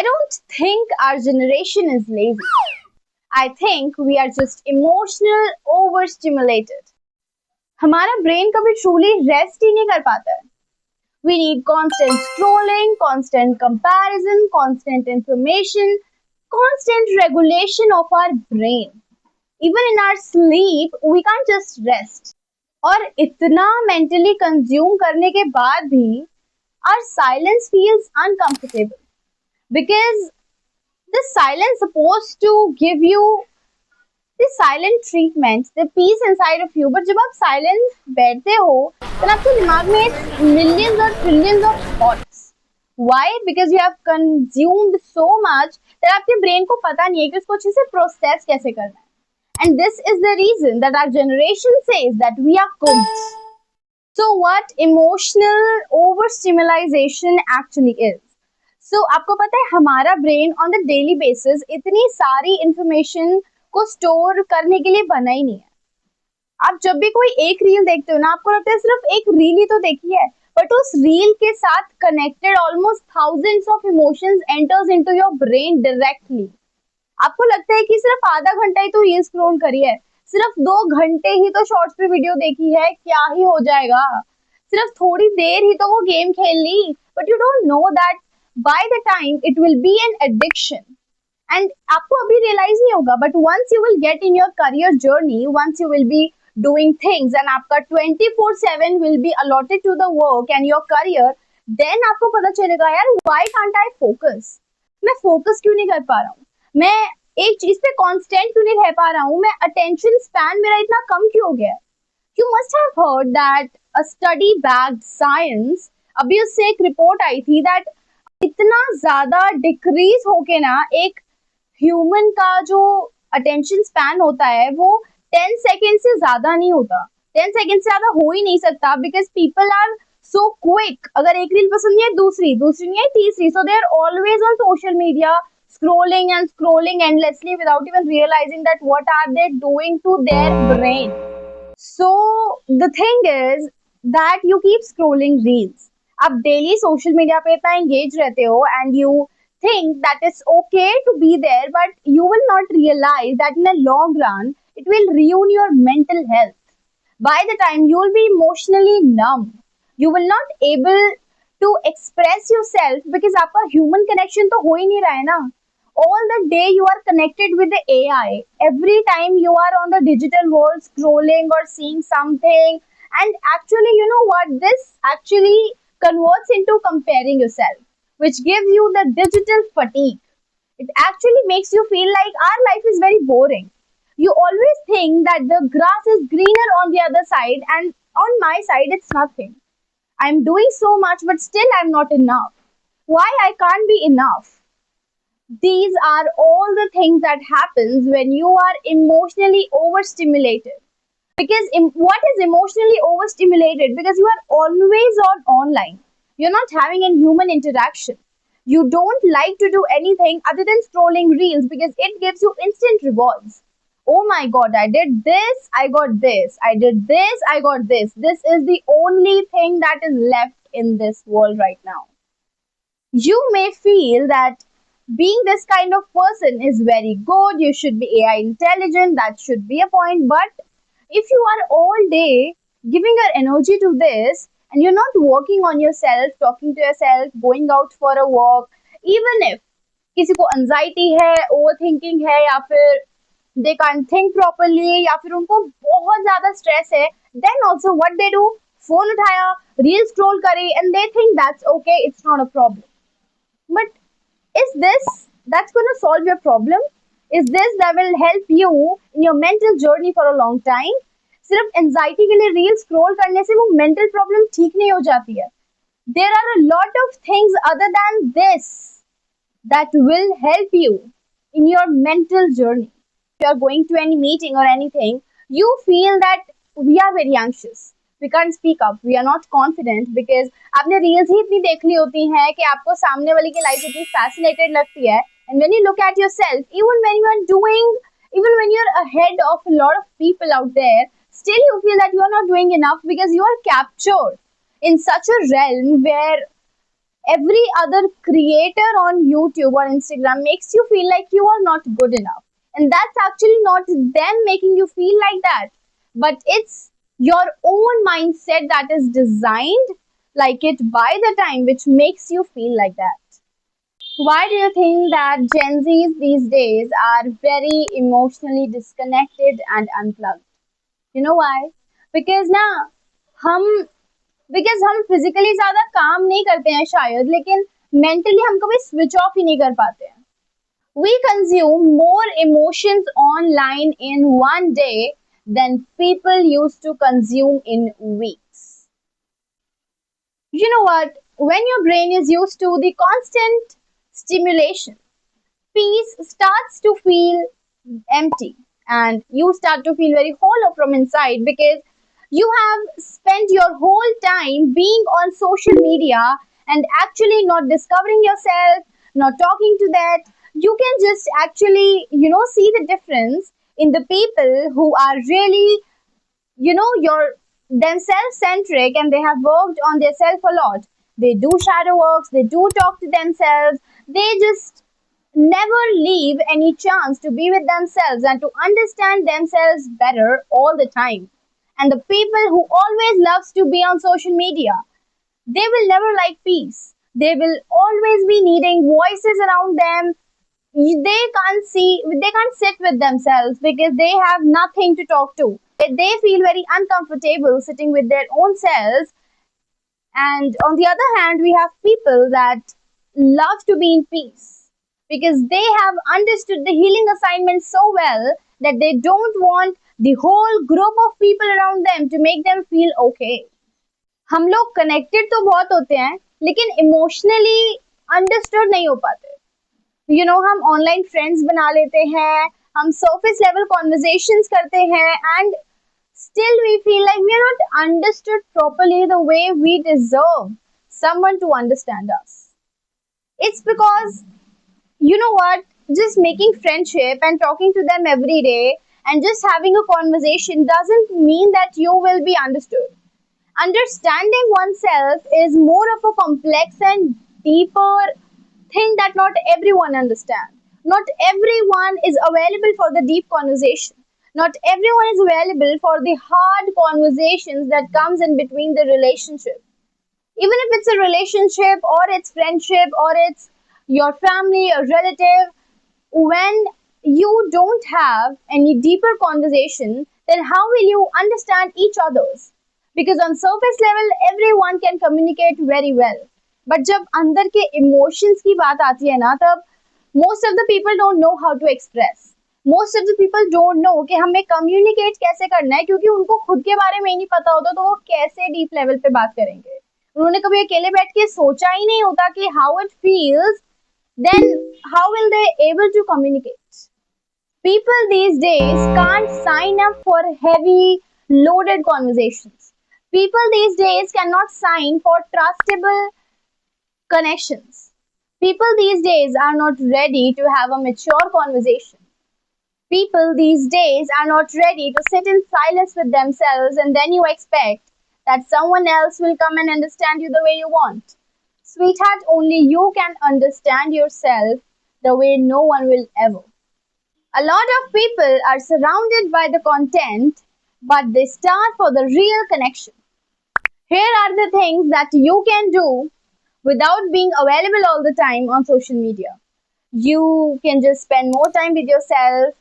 I don't think our generation is lazy. I think we are just emotional overstimulated. हमारा brain कभी truly rest ही नहीं कर पाता है. We need constant scrolling, constant comparison, constant information, constant regulation of our brain. Even in our sleep, we can't just rest. और इतना mentally consume करने के बाद भी our silence feels uncomfortable because the silence supposed to give you the silent treatment, the peace inside of you. But जब आप silent बैठते हो, then आपके दिमाग में it's millions or trillions of thoughts. Why? Because you have consumed so much that आपके brain को पता नहीं है कि उसको अच्छे से process कैसे करना है. And this is the reason that our generation says that we are cooked. So what emotional overstimulation actually is? So आपको पता है हमारा brain on the daily basis इतनी सारी इंफॉर्मेशन को स्टोर करने के लिए बना ही नहीं है. आप जब भी कोई एक रील देखते हो ना, आपको लगता है सिर्फ एक रील ही तो देखी है, बट उस रील के साथ connected almost thousands of emotions enters into your brain directly. आपको लगता है कि सिर्फ आधा घंटा ही तो रील स्क्रॉल करी है, सिर्फ 2 घंटे ही तो शॉर्ट्स पे वीडियो देखी है, क्या ही हो जाएगा, सिर्फ थोड़ी देर ही तो वो गेम खेल ली. But you don't know that by the time it will be an addiction. And आपको अभी रियलाइज नहीं होगा, but once you will get in your career journey, once you will be doing things and आपका 24/7 will be allotted to the work and your career, then आपको पता चलेगा यार why can't I focus. मैं focus क्यों नहीं कर पा रहा हूँ, मैं एक चीज पे कांस्टेंट क्यों नहीं रह पा रहा हूँ, मैं अटेंशन स्पैन मेरा इतना कम क्यों हो गया. You must have heard that a study backed science, अभी उससे एक रिपोर्ट आई थी दैट इतना ज्यादा डिक्रीज होके ना एक ह्यूमन का जो अटेंशन स्पैन होता है वो 10 सेकेंड से ज्यादा नहीं होता. 10 सेकेंड से ज्यादा हो ही नहीं सकता because people are so quick. अगर एक रील पसंद नहीं है, दूसरी दूसरी नहीं है, तीसरी. So they are always on social media scrolling and scrolling endlessly without even realizing that what are they doing to their brain. So the thing is that you keep scrolling reels. आप daily social media पे इतना engage रहते हो and you think that it's okay to be there, but you will not realize that in the long run it will ruin your mental health. By the time you will be emotionally numb, you will not able to express yourself because आपका human connection तो हो ही नहीं रहा है ना. All the day you are connected with the AI. Every time you are on the digital world scrolling or seeing something, and actually, you know what? This actually converts into comparing yourself, which gives you the digital fatigue. It actually makes you feel like our life is very boring. You always think that the grass is greener on the other side, and on my side, it's nothing. I'm doing so much, but still I'm not enough. Why I can't be enough? These are all the things that happens when you are emotionally overstimulated. Because what is emotionally overstimulated? Because you are always on online. You're not having a human interaction. You don't like to do anything other than scrolling reels because it gives you instant rewards. Oh my god, I did this, I got this. I did this, I got this. This is the only thing that is left in this world right now. You may feel that being this kind of person is very good, you should be AI intelligent, that should be a point. But if you are all day giving your energy to this and you're not working on yourself, talking to yourself, going out for a walk, even if किसी को anxiety है, overthinking है, या फिर they can't think properly, या फिर उनको बहुत ज़्यादा stress है, then also what they do, phone उठाया, reel scroll करी, and they think that's okay, it's not a problem. But is this that's going to solve your problem? Is this that will help you in your mental journey for a long time? सिर्फ anxiety के लिए reel scroll करने से वो mental problem ठीक नहीं हो जाती है. There are a lot of things other than this that will help you in your mental journey. If you are going to any meeting or anything, you feel that we are very anxious. We can't speak up. We are not confident because आपने reels ही इतनी देख ली होती हैं कि आपको सामने वाले की लाइफ इतनी fascinated लगती है. And when you look at yourself, even when you're ahead of a lot of people out there, still you feel that you are not doing enough because you are captured in such a realm where Every other creator on YouTube or Instagram makes you feel like you are not good enough. And that's actually not them making you feel like that, but it's your own mindset that is designed like it by the time which makes you feel like that. Why do you think that Gen Zs these days are very emotionally disconnected and unplugged? You know why? Because ना हम हम physically ज्यादा काम नहीं करते हैं शायद, लेकिन मेंटली हम कभी स्विच ऑफ ही नहीं कर पाते हैं. We consume more emotions online in one day than people used to consume in weeks. You know what? When your brain is used to the constant stimulation, peace starts to feel empty and you start to feel very hollow from inside because you have spent your whole time being on social media and actually not discovering yourself, not talking to that. You can just actually, see the difference in the people who are really, your themselves centric and they have worked on their self a lot. They do shadow works, they do talk to themselves, they just never leave any chance to be with themselves and to understand themselves better all the time. And the people who always loves to be on social media, they will never like peace. They will always be needing voices around them. They can't sit with themselves because they have nothing to talk to. They feel very uncomfortable sitting with their own selves. And on the other hand, we have people that love to be in peace because they have understood the healing assignment so well that they don't want the whole group of people around them to make them feel okay. हम लोग connected तो बहुत होते हैं लेकिन emotionally understood नहीं हो पाते. हम ऑनलाइन फ्रेंड्स बना लेते हैं, हम सरफेस लेवल कॉन्वर्जेशंस करते हैं and still we feel like we are not understood properly the way we deserve someone to understand us. It's because, you know what, just making friendship and talking to them every day and just having a conversation doesn't mean that you will be understood. Understanding oneself is more of a complex and deeper thing that not everyone understands. Not everyone is available for the deep conversation. Not everyone is available for the hard conversations that comes in between the relationship. Even if it's a relationship or it's friendship or it's your family or relative, when you don't have any deeper conversation, then how will you understand each other's? Because on surface level, everyone can communicate very well. But जब अंदर के emotions की बात आती है ना, तब most of the people don't know how to express. Most of the people don't know कि हमें communicate कैसे करना है, क्योंकि उनको खुद के बारे में ही नहीं पता होता, तो वो कैसे deep level पे बात करेंगे. उन्होंने कभी अकेले बैठ के सोचा ही नहीं होता कि how it feels, then how will they able to communicate? People these days can't sign up for heavy, loaded conversations. People these days cannot sign for trustable connections. People these days are not ready to have a mature conversation. People these days are not ready to sit in silence with themselves and then you expect that someone else will come and understand you the way you want. Sweetheart, only you can understand yourself the way no one will ever. A lot of people are surrounded by the content, but they start for the real connection. Here are the things that you can do without being available all the time on social media. You can just spend more time with yourself,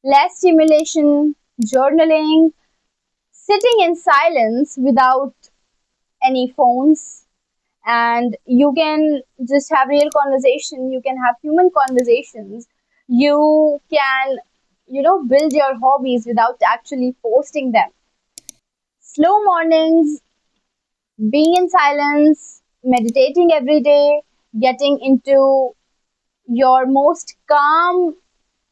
less stimulation, journaling, sitting in silence without any phones, and you can just have real conversation, you can have human conversations, you can build your hobbies without actually posting them. Slow mornings, being in silence, meditating every day, getting into your most calm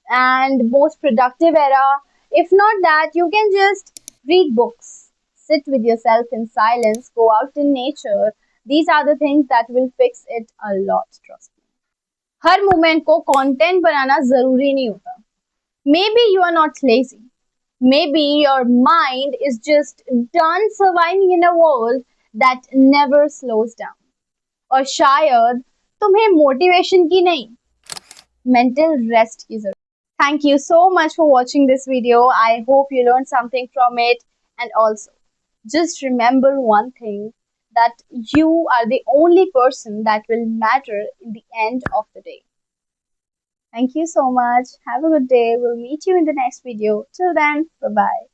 and most productive era. If not that, you can just read books, sit with yourself in silence, go out in nature. These are the things that will fix it a lot, trust me. हर moment को content बनाना जरूरी नहीं होता. Maybe you are not lazy. Maybe your mind is just done surviving in a world that never slows down. और शायद तुम्हें motivation की नहीं, मेंटल रेस्ट की जरूरत। Thank you so much for watching this video. I hope you learned something from it. And also, just remember one thing, that you are the only person that will matter in the end of the day. Thank you so much. Have a good day. We'll meet you in the next video. Till then, bye bye.